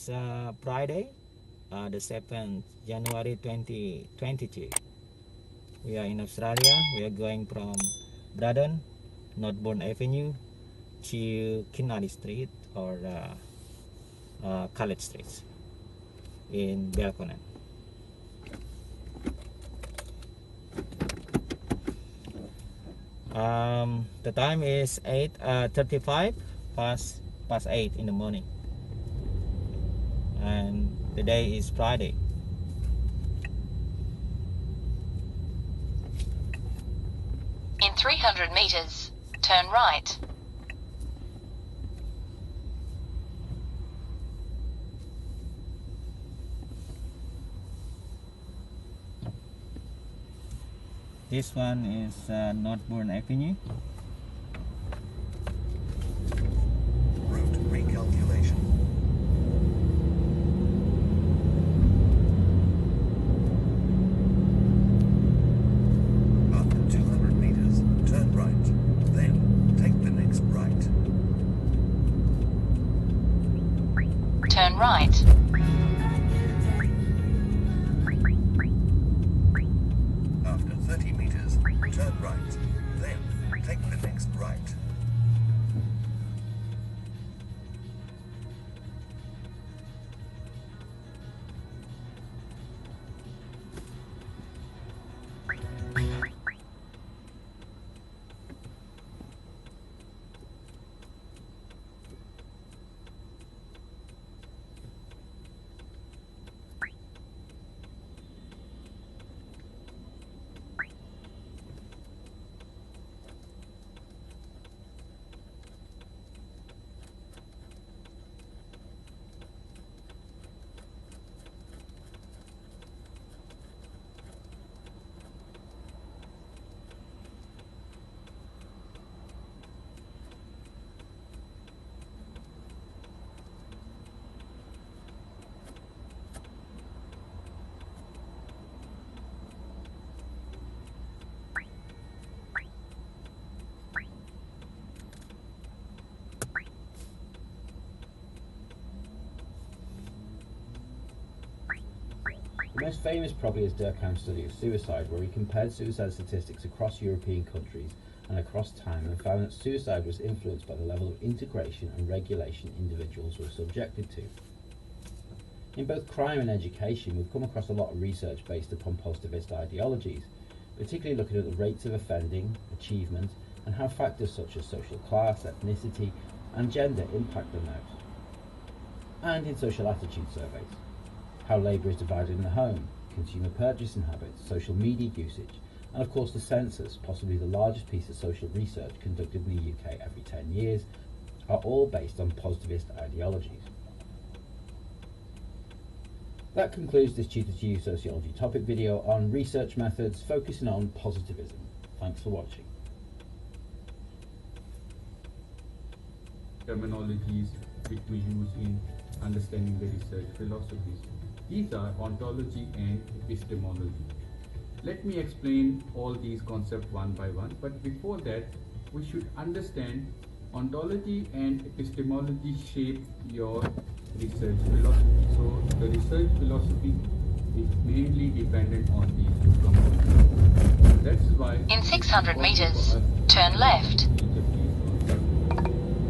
is Friday, the 7th January 2022. We are in Australia. We are going from Braddon, Northbourne Avenue to Kennedy Street or College Street in Braddon. The time is 8:35 past 8 in the morning, and the day is Friday. In 300 meters, turn right. This one is Northbourne Avenue. Route recalculation. After 200 meters, turn right. Then, take the next right. Turn right. After 30 meters, turn right. Then, take the next right. The most famous probably is Durkheim's study of suicide, where he compared suicide statistics across European countries and across time and found that suicide was influenced by the level of integration and regulation individuals were subjected to. In both crime and education, we've come across a lot of research based upon positivist ideologies, particularly looking at the rates of offending, achievement, and how factors such as social class, ethnicity, and gender impact on those. And in social attitude surveys, how labour is divided in the home, consumer purchasing habits, social media usage, and of course the census, possibly the largest piece of social research conducted in the UK every 10 years, are all based on positivist ideologies. That concludes this Tutor to You Sociology topic video on research methods focusing on positivism. Thanks for watching. Terminologies which we use in understanding the research philosophies. These are ontology and epistemology. Let me explain all these concepts one by one, but before that, we should understand ontology and epistemology shape your research philosophy. So the research philosophy is mainly dependent on these two components. That's why In 600 meters, turn left.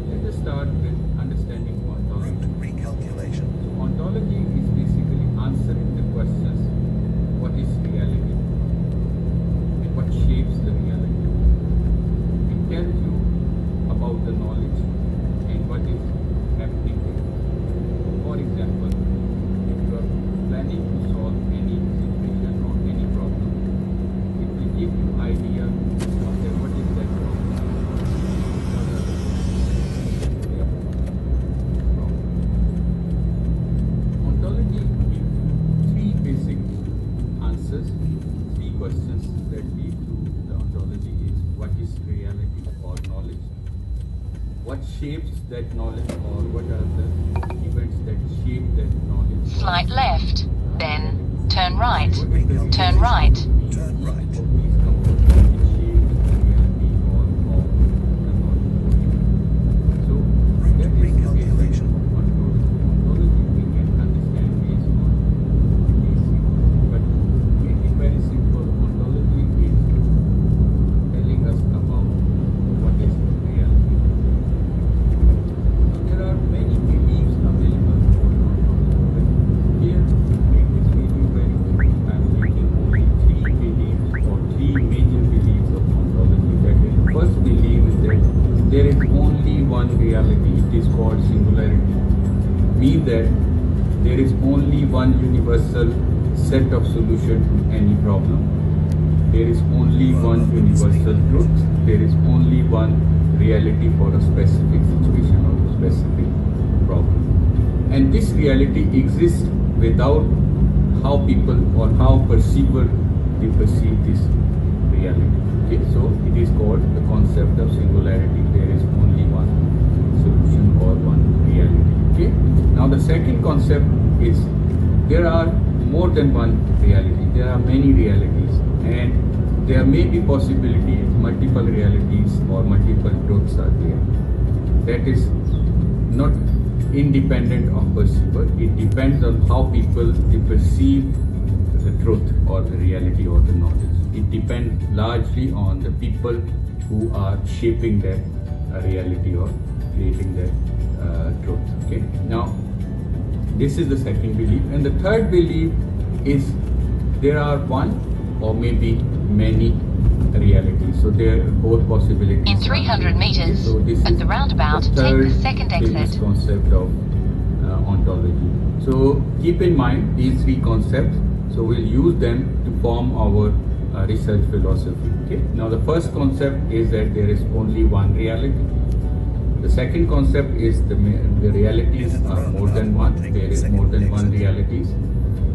Let us start with understanding ontology. Route recalculation. So ontology is basically answering the questions, what is reality and what shapes the reality. It tells you about the knowledge and what is happening there. For example, if you are planning to solve any situation or any problem, it will give you idea of what is that problem. Ontology gives you three basic answers, three questions that lead to the ontology is what is reality or knowledge, what shapes that knowledge or what are the events that shape that knowledge. Slight left, then turn right. What is the Turn right. Turn right. of these components which shape the reality or the knowledge. So Route that is the basic recalculation. ontology. Ontology we can there is only one reality. It is called singularity. Mean that there is only one universal set of solution to any problem. There is only one universal truth. There is only one reality for a specific situation or a specific problem. And this reality exists without how people or how perceiver they perceive this reality. Okay, so it is called the concept of singularity. There is only one solution or one reality. Okay. Now the second concept is there are more than one reality. There are many realities, and there may be possibility multiple realities or multiple truths are there. That is not independent of perceiver. It depends on how people they perceive the truth or the reality or the knowledge. It depends largely on the people who are shaping that reality or creating that truth. Okay. Now, this is the second belief, and the third belief is there are one or maybe many realities. So there are both possibilities. In 300 meters, So this at is the roundabout, the take third the second famous exit. concept of ontology. So keep in mind these three concepts. So we'll use them to form our research philosophy. Okay. Now the first concept is that there is only one reality. The second concept is the realities are more than one. There is more than one realities,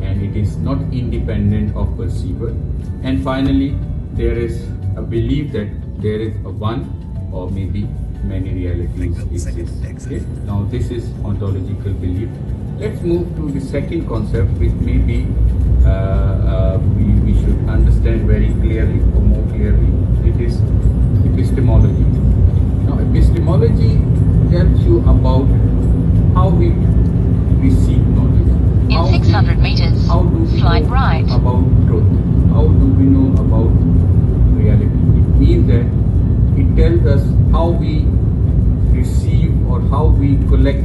and it is not independent of perceiver. And finally, there is a belief that there is a one or maybe many realities exist. Okay? Now this is ontological belief. Let's move to the second concept, which maybe we should understand very clearly or more clearly. It is epistemology. Now epistemology tells you about how we receive knowledge. In 600 meters, How do we slide know right. about truth? How do we know about reality? It means that it tells us how we receive or how we collect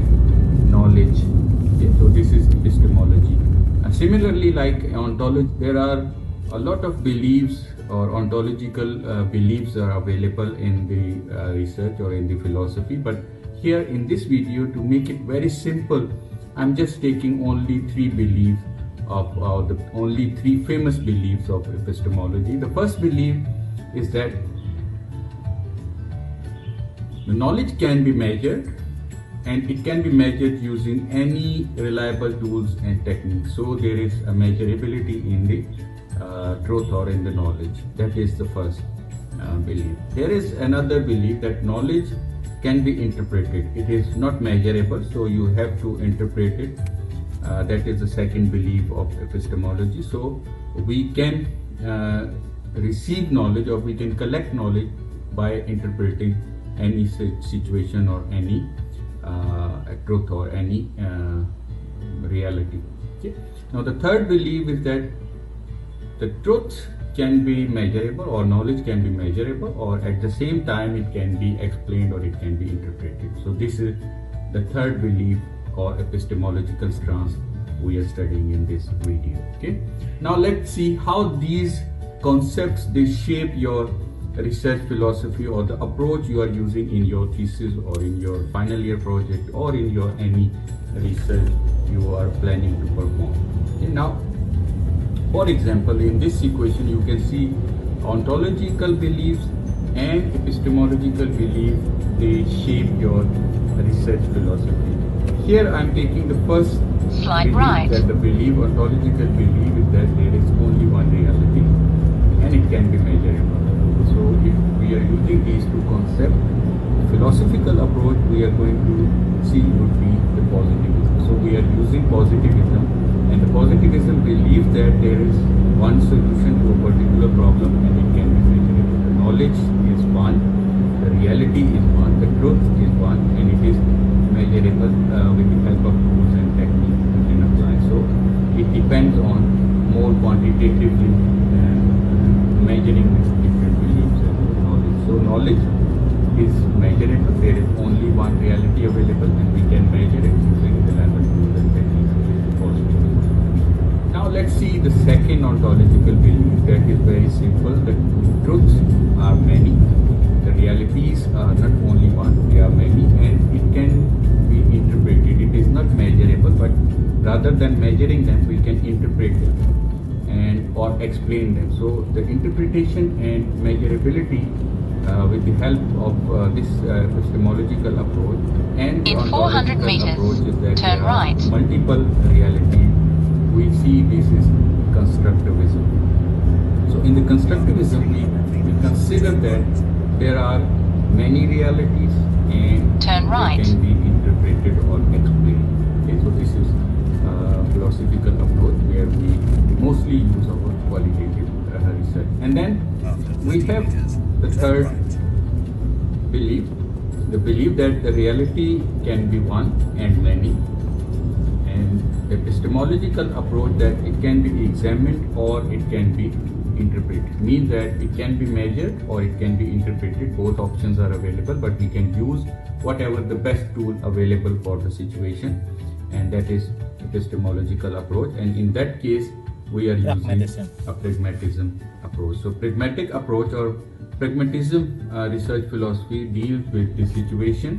knowledge. Okay, so this is epistemology. And similarly, like ontology, there are a lot of beliefs or ontological beliefs are available in the research or in the philosophy. But here in this video, to make it very simple, I'm just taking only three beliefs of the only three famous beliefs of epistemology. The first belief is that the knowledge can be measured, and it can be measured using any reliable tools and techniques. So there is a measurability in the truth or in the knowledge. That is the first belief. There is another belief that knowledge can be interpreted. It is not measurable, so you have to interpret it. That is the second belief of epistemology. So we can receive knowledge or we can collect knowledge by interpreting any situation or any truth or any reality. Okay. Now the third belief is that the truth can be measurable or knowledge can be measurable, or at the same time it can be explained or it can be interpreted. So this is the third belief or epistemological stance we are studying in this video. Okay. Now let's see how these concepts they shape your research philosophy or the approach you are using in your thesis or in your final year project or in your any research you are planning to perform. Okay. Now, for example, in this equation you can see ontological beliefs and epistemological beliefs they shape your research philosophy. Here I am taking the first Slide belief, right. that the belief ontological belief is that there is only one reality and it can be measurable. So if we are using these two concepts, the philosophical approach we are going to see would be the positivism. So we are using positivism, and the positivism believes that there is one solution to a particular problem and it can be measurable. The knowledge is one, the reality is one, the truth is one, and it is measurable with the help of tools and techniques we can apply. So it depends on more quantitatively measuring these different beliefs and knowledge. So knowledge is measurable. There is only one reality available, and we can measure it using reliable tools and techniques. Now let's see the second ontological belief. That is very simple. The truths are many. The realities are not only one. rather than measuring them, we can interpret them and or explain them. So the interpretation and measurability with the help of this epistemological approach and In the 400 ontological meters, approach is that turn there are right. multiple realities. We see this is constructivism. So in the constructivism, we consider that there are many realities and Turn right. they can be interpreted or explained. Okay, so this is philosophical approach where we mostly use our qualitative research. And then we have the third belief, the belief that the reality can be one and many, and the epistemological approach that it can be examined or it can be interpreted. Means that it can be measured or it can be interpreted. Both options are available, but we can use whatever the best tool available for the situation, and that is epistemological approach. And in that case, we are using Pragmatism. a pragmatism approach. So pragmatic approach or pragmatism research philosophy deals with the situation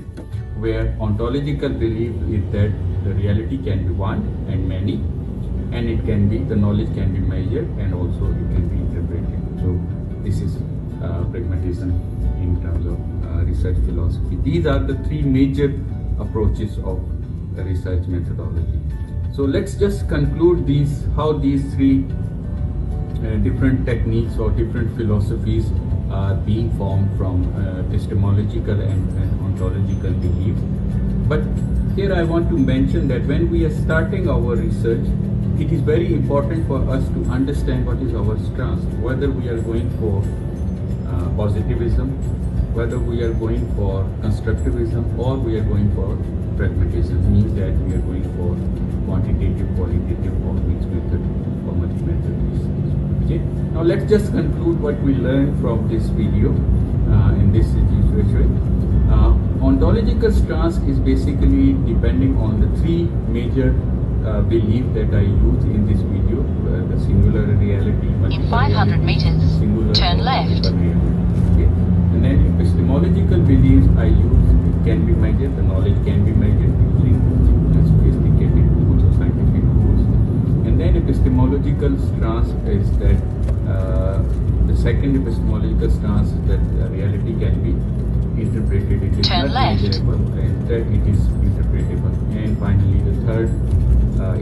where ontological belief is that the reality can be one and many, and it can be, the knowledge can be measured and also it can be interpreted. So this is pragmatism in terms of research philosophy. These are the three major approaches of the research methodology. So let's just conclude these, how these three different techniques or different philosophies are being formed from epistemological and ontological beliefs. But here I want to mention that when we are starting our research, it is very important for us to understand what is our stance, whether we are going for positivism, whether we are going for constructivism, or we are going for pragmatism. Means that we are going for quantitative, qualitative, or mixed method or multi-method research. Okay. Now let's just conclude what we learned from this video in this situation. Ontological stance is basically depending on the three major beliefs that I used in this video: the singular reality, In 500 meters, singular turn or left. multiple reality. Okay. And then epistemological beliefs I use, it can be measured, the knowledge can be measured using sophisticated tools or scientific tools. And then epistemological stance is that the second epistemological stance is that reality can be interpreted. It is Turn not left. measurable, and that it is interpretable. And finally, the third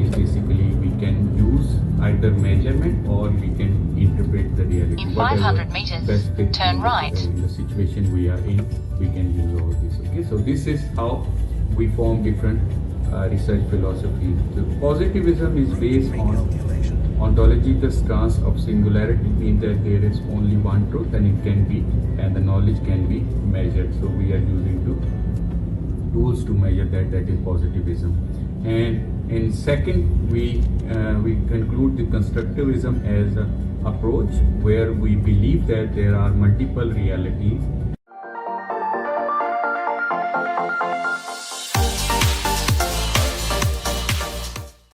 is basically we can use either measurement or we can interpret the reality. In Whatever 500 meters, best fits turn in right. in the situation we are in, we can use all this. Okay, so this is how we form different research philosophies. So positivism is based on ontological stance of singularity, means that there is only one truth and it can be, and the knowledge can be measured. So we are using tools to measure that. That is positivism. And in second, we conclude the constructivism as an approach where we believe that there are multiple realities